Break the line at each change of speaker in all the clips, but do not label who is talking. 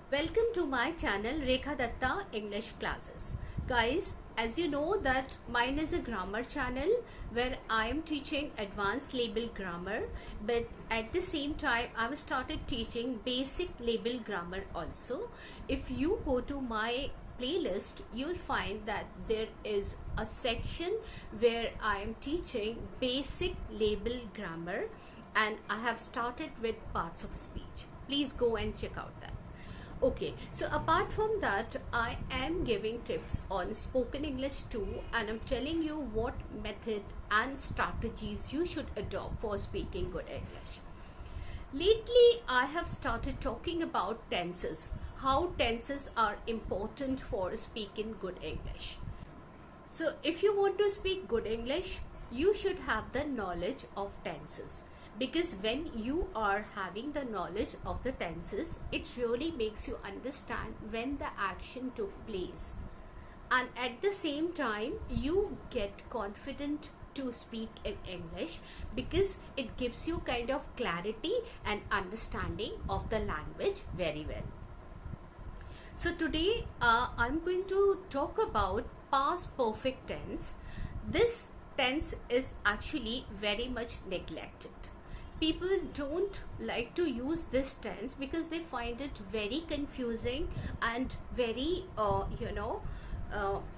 Welcome to my channel Rekha Datta English Classes. Guys, as you know that mine is a grammar channel where I am teaching advanced label grammar, but at the same time I have started teaching basic label grammar also. If you go to my playlist, you'll find that there is a section where I am teaching basic label grammar and I have started with parts of speech. Please go and check out that. Okay, so apart from that, I am giving tips on spoken English too, and I'm telling you what method and strategies you should adopt for speaking good English. Lately, I have started talking about tenses, how tenses are important for speaking good English. So if you want to speak good English, you should have the knowledge of tenses. Because when you are having the knowledge of the tenses, it really makes you understand when the action took place. And at the same time, you get confident to speak in English because it gives you kind of clarity and understanding of the language very well. So today, I'm going to talk about past perfect tense. This tense is actually very much neglected. People don't like to use this tense because they find it very confusing and very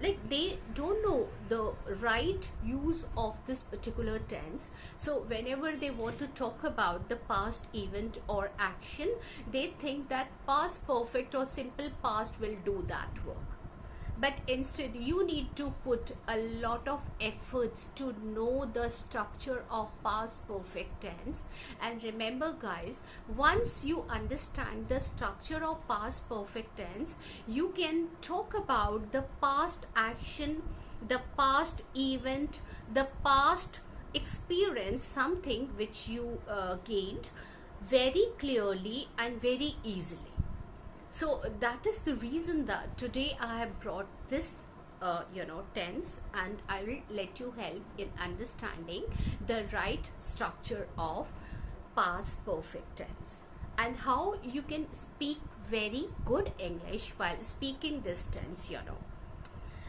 like they don't know the right use of this particular tense. So whenever they want to talk about the past event or action, they think that past perfect or simple past will do that work. But instead, you need to put a lot of efforts to know the structure of past perfect tense. And remember guys, once you understand the structure of past perfect tense, you can talk about the past action, the past event, the past experience, something which you gained very clearly and very easily. So that is the reason that today I have brought this tense, and I will let you help in understanding the right structure of past perfect tense and how you can speak very good English while speaking this tense.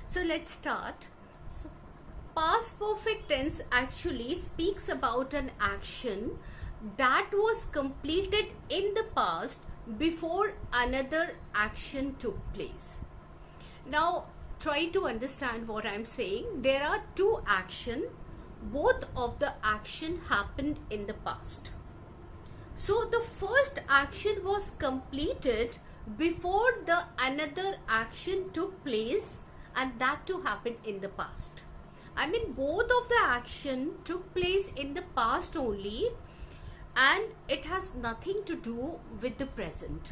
So let's start. So, past perfect tense actually speaks about an action that was completed in the past before another action took place. Now try to understand what I'm saying. There are two actions. Both of the action happened in the past. So the first action was completed before the another action took place, and that too happened in the past. I mean, both of the action took place in the past only, and it has nothing to do with the present.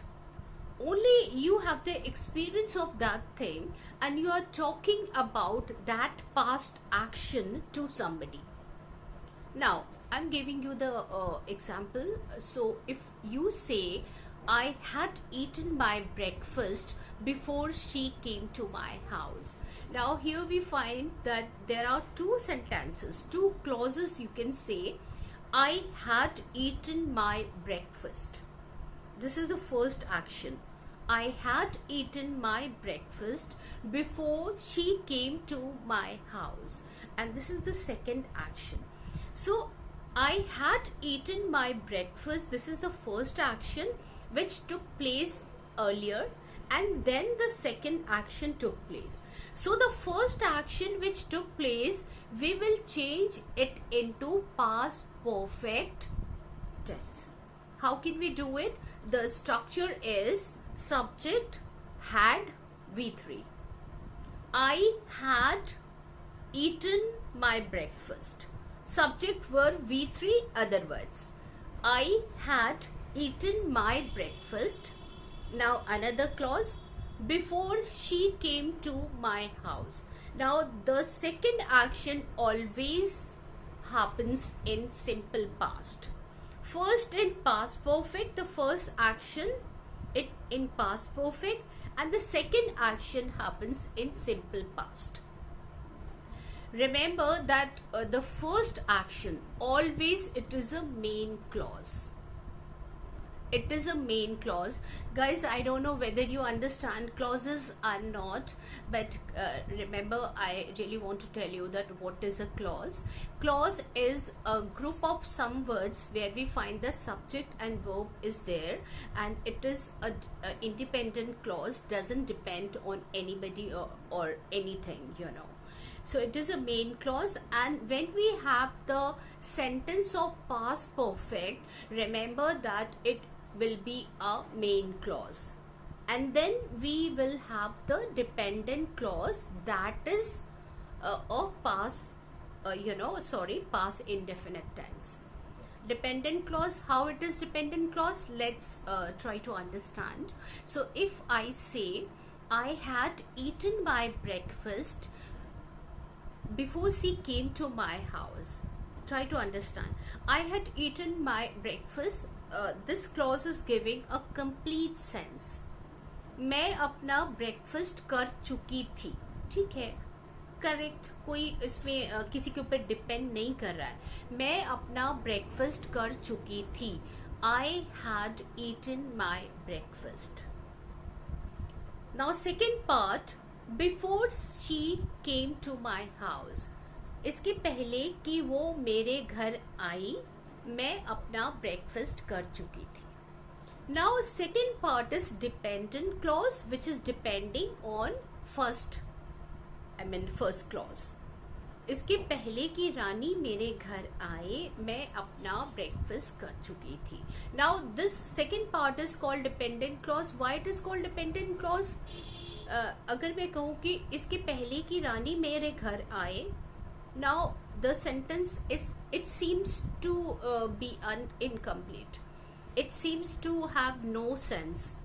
Only you have the experience of that thing and you are talking about that past action to somebody. Now I'm giving you the example. So if you say, I had eaten my breakfast before she came to my house. Now here we find that there are two sentences, two clauses you can say. I had eaten my breakfast. This is the first action. I had eaten my breakfast before she came to my house. And this is the second action. So, I had eaten my breakfast. This is the first action which took place earlier, and then the second action took place. So the first action which took place, we will change it into past perfect tense. How can we do it? The structure is subject had V3. I had eaten my breakfast. Subject verb V3 other words. I had eaten my breakfast. Now another clause, before she came to my house. Now the second action always happens in simple past. First in past perfect, the first action it in past perfect, and the second action happens in simple past. Remember that the first action always it is a main clause. it is a main clause. Guys, I don't know whether you understand clauses or not, but remember, I really want to tell you that what is a clause. Clause is a group of some words where we find the subject and verb is there, and it is a independent clause, doesn't depend on anybody or anything, you know. So it is a main clause, and when we have the sentence of past perfect, remember that it will be a main clause, and then we will have the dependent clause, that is a past past indefinite tense. Dependent clause, how it is dependent clause, let's try to understand. So if I say I had eaten my breakfast before she came to my house, try to understand. I had eaten my breakfast, this clause is giving a complete sense. मैं अपना breakfast कर चुकी थी, ठीक है, correct, कोई इसमें किसी के ऊपर डिपेंड नहीं कर रहा है. मैं अपना ब्रेकफास्ट कर चुकी थी. I had eaten my breakfast. Now second part, before she came to my house. इसके पहले कि वो मेरे घर आई, मैं अपना ब्रेकफास्ट कर चुकी थी. Now second part is dependent clause, which is depending on first clause. इसके पहले कि रानी मेरे घर आए, मैं अपना ब्रेकफास्ट कर चुकी थी. Now this second part is called dependent clause. Why it is called dependent clause? अगर मैं कहूँ कि इसके पहले कि रानी मेरे घर आए, now the sentence is, it seems to be incomplete. It seems to have no sense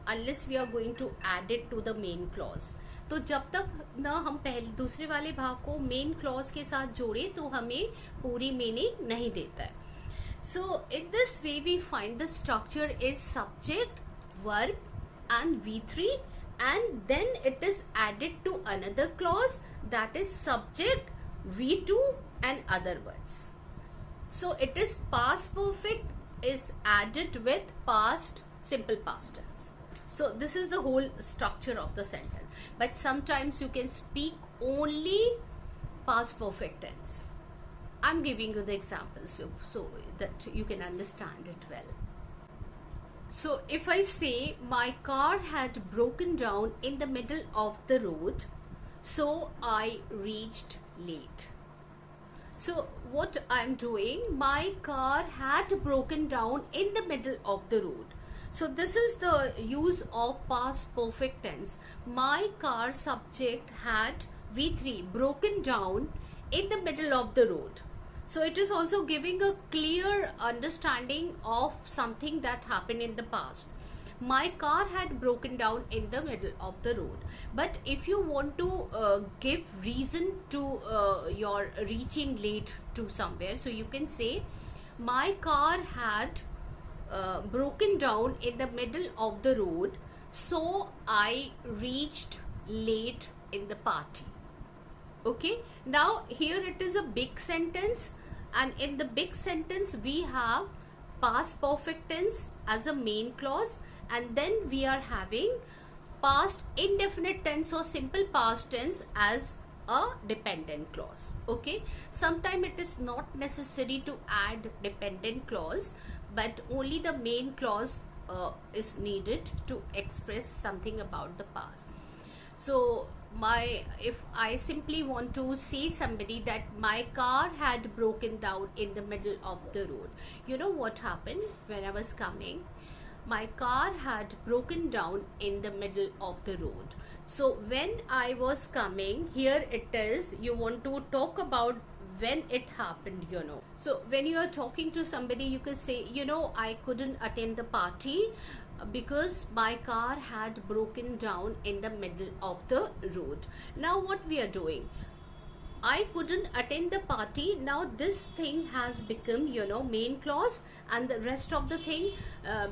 unless we are going to add it to the main clause. तो जब तक ना हम पहले दूसरे वाले भाग को मेन क्लॉज के साथ जोड़े तो हमें पूरी मीनिंग नहीं देता है. So in this way we find the structure is subject, verb and V3, and then it is added to another clause, that is subject, V2 and other words. So it is past perfect is added with past simple past tense. So this is the whole structure of the sentence, but sometimes you can speak only past perfect tense. I'm giving you the examples so that you can understand it well. So if I say my car had broken down in the middle of the road, so I reached late. So what I'm doing, my car had broken down in the middle of the road. So this is the use of past perfect tense. My car subject had V3 broken down in the middle of the road. So it is also giving a clear understanding of something that happened in the past. My car had broken down in the middle of the road. But if you want to give reason to your reaching late to somewhere, so you can say my car had broken down in the middle of the road, so I reached late in the party. Okay, now here it is a big sentence, and in the big sentence we have past perfect tense as a main clause, and then we are having past indefinite tense or simple past tense as a dependent clause. Okay, sometimes it is not necessary to add dependent clause, but only the main clause is needed to express something about the past. So if I simply want to say somebody that my car had broken down in the middle of the road, you know what happened when I was coming? My car had broken down in the middle of the road. So when I was coming, here it is, you want to talk about when it happened, you know. So when you are talking to somebody, you can say, you know, I couldn't attend the party because my car had broken down in the middle of the road. Now what we are doing, I couldn't attend the party. Now this thing has become, you know, main clause, and the rest of the thing,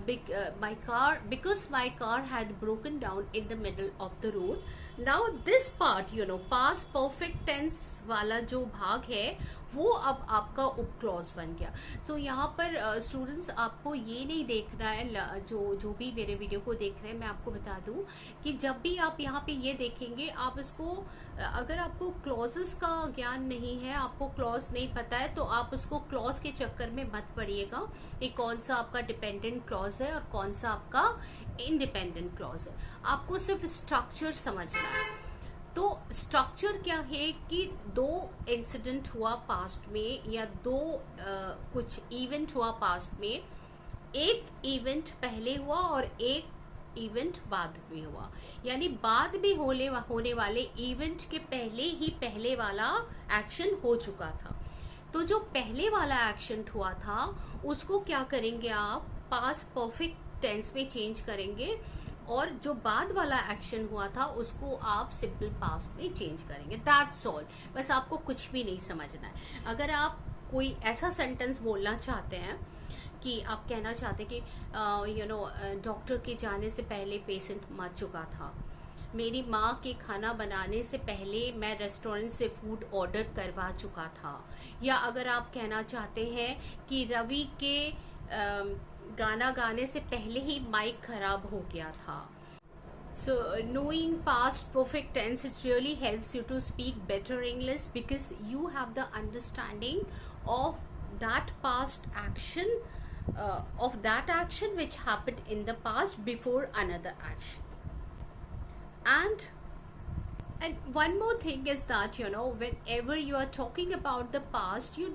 because my car had broken down in the middle of the road. Now this part past perfect tense वाला जो भाग है वो अब आपका उप clause बन गया। तो यहाँ पर स्टूडेंट्स आपको ये नहीं देखना है, जो भी मेरे वीडियो को देख रहे हैं, मैं आपको बता दूं कि जब भी आप यहाँ पे ये देखेंगे, आप इसको अगर आपको क्लॉजेस का ज्ञान नहीं है, आपको क्लॉज नहीं पता है, तो आप उसको क्लॉज के चक्कर में मत पड़िएगा कि कौन सा आपका डिपेंडेंट क्लॉज है और कौन सा आपका इंडिपेंडेंट क्लॉज है। आपको सिर्फ स्ट्रक्चर समझना है। तो स्ट्रक्चर क्या है कि दो इंसिडेंट हुआ पास्ट में, या दो कुछ इवेंट हुआ पास्ट में, एक इवेंट पहले हुआ और एक इवेंट बाद में हुआ, यानी बाद में होने वाले इवेंट के पहले ही पहले वाला एक्शन हो चुका था। तो जो पहले वाला एक्शन हुआ था उसको क्या करेंगे आप, पास्ट परफेक्ट टेंस में चेंज करेंगे, और जो बाद वाला एक्शन हुआ था उसको आप सिंपल पास्ट में चेंज करेंगे। That's all. बस आपको कुछ भी नहीं समझना है। अगर आप कोई ऐसा सेंटेंस बोलना चाहते हैं कि आप कहना चाहते हैं कि डॉक्टर के जाने से पहले पेशेंट मर चुका था, मेरी माँ के खाना बनाने से पहले मैं रेस्टोरेंट से फूड ऑर्डर करवा चुका था, या अगर आप कहना चाहते हैं कि रवि के गाना गाने से पहले ही माइक खराब हो गया था। So knowing past perfect tense, it really helps you to speak better English, because you have the understanding of that past action, of that action which happened in the past before another action. And one more thing is that whenever you are talking about the past, you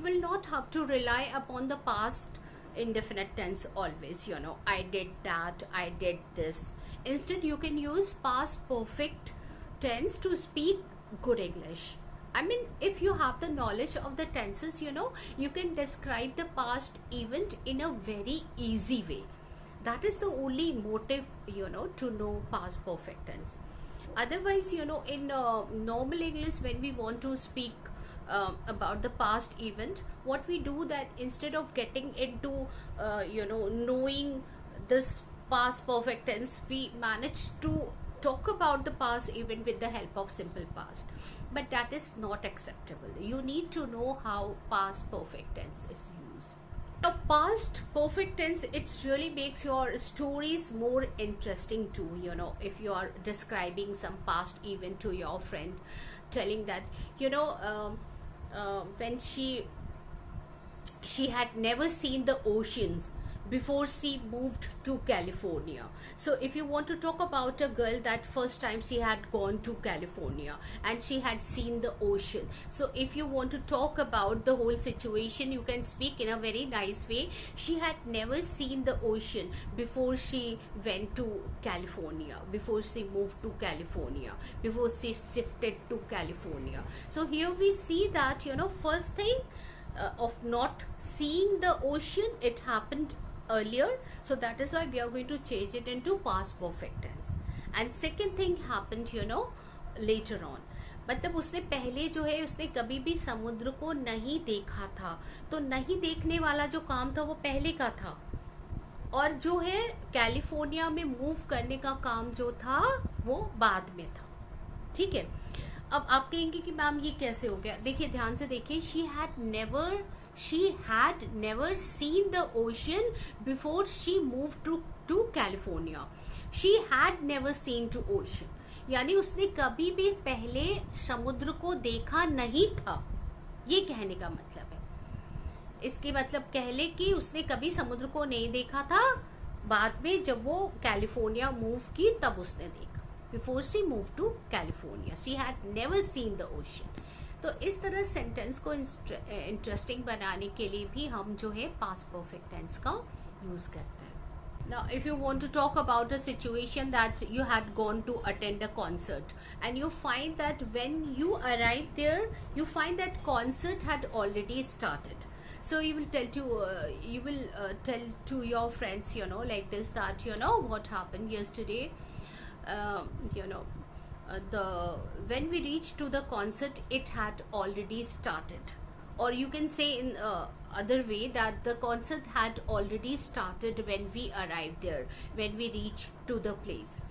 will not have to rely upon the past indefinite tense always. I did that, I did this. Instead, you can use past perfect tense to speak good English. I mean, if you have the knowledge of the tenses, you can describe the past event in a very easy way. That is the only motive, to know past perfect tense. Otherwise, in normal English, when we want to speak about the past event, what we do, that instead of getting into knowing this past perfect tense, we manage to talk about the past event with the help of simple past, but that is not acceptable. You need to know how past perfect tense is used. Now, past perfect tense, it really makes your stories more interesting too. If you are describing some past event to your friend, telling that when she had never seen the oceans before she moved to California. So if you want to talk about a girl that first time she had gone to California and she had seen the ocean, so if you want to talk about the whole situation, you can speak in a very nice way. She had never seen the ocean before she went to California, before she moved to California, before she shifted to California. So here we see that first thing, of not seeing the ocean, it happened earlier, so that is why we are going to change it into past perfect tense. And second thing happened later on, मतलब उसने पहले उसने कभी भी समुद्र को नहीं देखा था, तो नहीं देखने वाला जो काम था वो पहले का था, और जो है कैलिफोर्निया में मूव करने का काम जो था वो बाद में था। ठीक है, अब आप कहेंगे कि मैम ये कैसे हो गया? देखिए, ध्यान से देखिए, she had never seen the ocean before she moved to California. She had never seen to ocean, यानी उसने कभी भी पहले समुद्र को देखा नहीं था, ये कहने का मतलब है। इसके मतलब कह ले कि उसने कभी समुद्र को नहीं देखा था, बाद में जब वो कैलिफोर्निया मूव की तब उसने देखा। Before she moved to California, she had never seen the ocean. तो इस तरह सेंटेंस को इंटरेस्टिंग बनाने के लिए भी हम पास्ट परफेक्ट टेंस का यूज करते हैं। Now, if you want to talk about a situation that you had gone to attend a concert, and you find that when you arrived there, you find that concert had already started. So you will tell to your friends, like this, that what happened yesterday. When we reached to the concert, it had already started. Or you can say in other way that the concert had already started when we arrived there, when we reached to the place.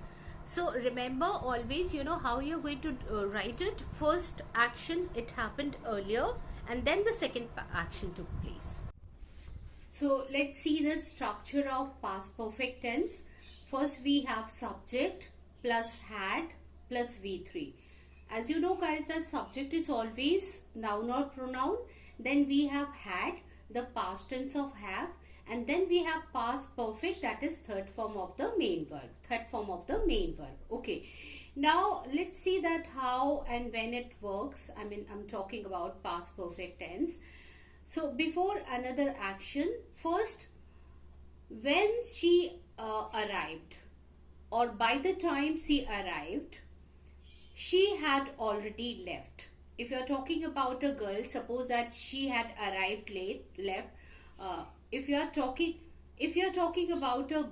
So remember always, you know, how you're going to write it. First action, it happened earlier, and then the second action took place. So let's see the structure of past perfect tense. First we have subject plus had plus V3. As you know guys, that subject is always noun or pronoun. Then we have had, the past tense of have, and then we have past perfect, that is third form of the main verb. Okay, now let's see that how and when it works. I mean, I'm talking about past perfect tense. So before another action, first when she arrived, or by the time she arrived, she had already left. If you're talking about a girl, suppose that she had arrived left. If you're talking about a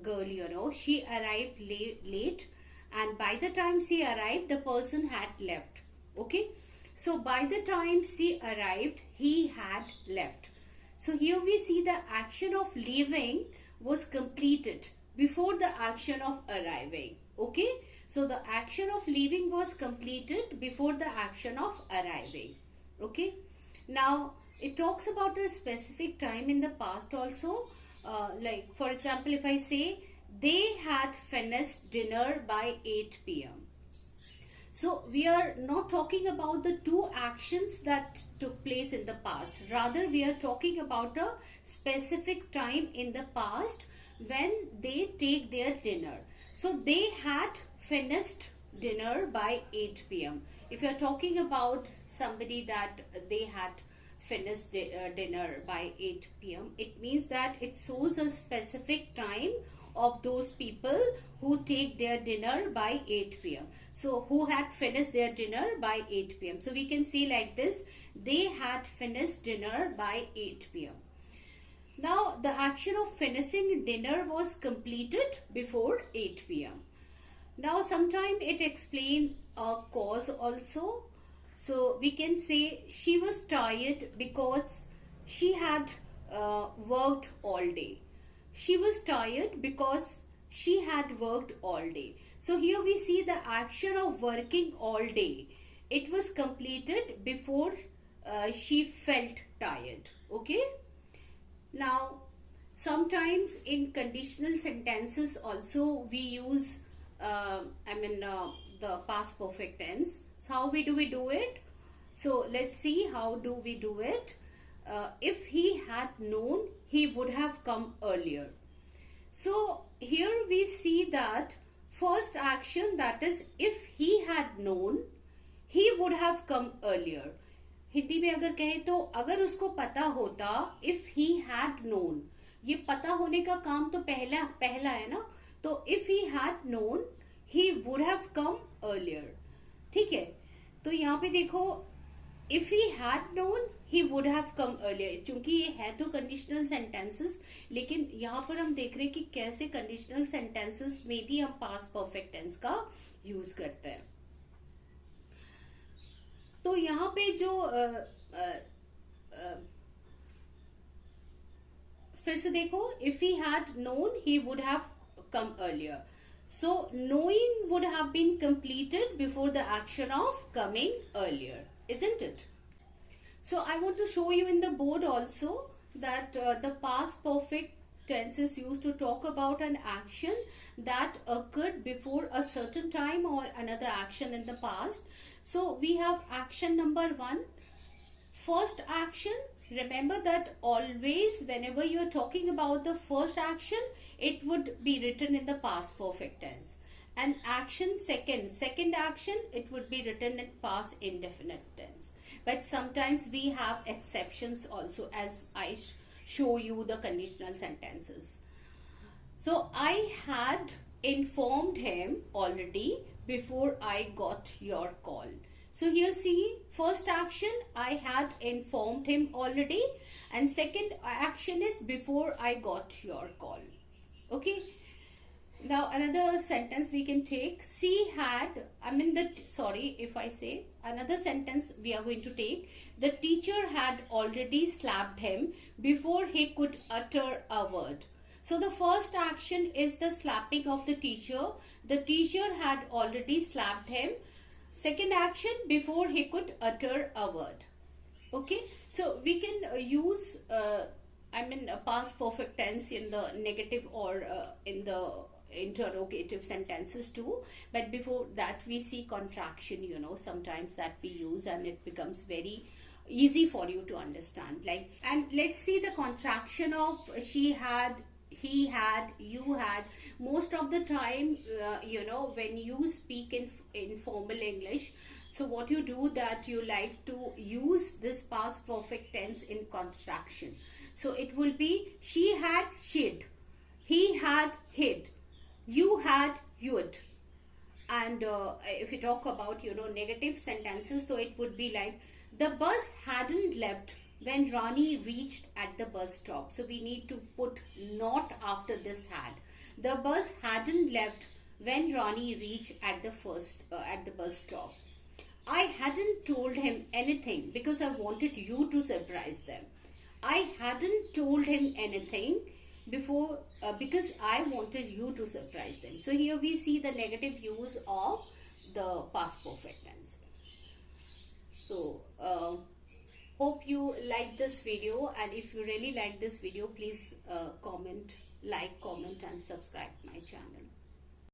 girl, you know, she arrived late, and by the time she arrived, the person had left. Okay, so by the time she arrived, he had left. So here we see the action of leaving was completed before the action of arriving. Okay, so the action of leaving was completed before the action of arriving. Okay, now it talks about a specific time in the past also. Like for example, if I say they had finished dinner by 8 p.m. So we are not talking about the two actions that took place in the past. Rather, we are talking about a specific time in the past when they take their dinner. So they had finished dinner by 8 p.m. If you are talking about somebody that they had finished dinner by 8 p.m., it means that it shows a specific time of those people who take their dinner by 8 p.m. So who had finished their dinner by 8 p.m. So we can see like this, they had finished dinner by 8 p.m. Now the action of finishing dinner was completed before 8 p.m. Now sometime it explains a cause also. So we can say she was tired because she had worked all day. She was tired because she had worked all day. So here we see the action of working all day. It was completed before she felt tired. Okay. Now sometimes in conditional sentences also we use the past perfect tense. So how do we do it? So let's see how do we do it. If he had known, he would have come earlier. So here we see that first action, that is if he had known, he would have come earlier. Hindi में अगर कहें तो अगर उसको पता होता, if he had known, ये पता होने का काम तो पहला है ना, तो if he had known, he would have come earlier. ठीक है, तो यहाँ पे देखो if he had known, he would have come earlier. चूंकि ये है तो कंडीशनल सेंटेंसेस, लेकिन यहाँ पर हम देख रहे हैं कि कैसे कंडीशनल सेंटेंसेस में भी हम पास्ट परफेक्ट टेंस का यूज करते हैं. तो यहाँ पे जो फिर से देखो, if he had known, he would have come earlier. So knowing would have been completed before the action of coming earlier, isn't it? So I want to show you in the board also that the past perfect tense is used to talk about an action that occurred before a certain time or another action in the past. So we have action number 1. First action, remember that always whenever you are talking about the first action, it would be written in the past perfect tense. And action second action, it would be written in past indefinite tense. But sometimes we have exceptions also, as I show you the conditional sentences. So I had informed him already before I got your call. So here see, first action, I had informed him already, and second action is before I got your call. Okay. Now another sentence we can take, she had, another sentence we are going to take, the teacher had already slapped him before he could utter a word. So the first action is the slapping of the teacher. The teacher had already slapped him. Second action, before he could utter a word. Okay, so we can use past perfect tense in the negative or in the interrogative sentences too, but before that we see contraction, you know, sometimes that we use, and it becomes very easy for you to understand. Like, and let's see the contraction of she had, he had, you had. Most of the time, you know, when you speak in formal English, so what you do, that you like to use this past perfect tense in contraction. So it will be she had shid, he had hid, you had you'd. And if we talk about, you know, negative sentences, so it would be like the bus hadn't left when Rani reached at the bus stop. So we need to put not after this had. The bus hadn't left when Rani reached at the bus stop. I hadn't told him anything because I wanted you to surprise them. I hadn't told him anything before because I wanted you to surprise them. So here we see the negative use of the past perfect tense. So hope you like this video, and if you really like this video, please comment, and subscribe my channel.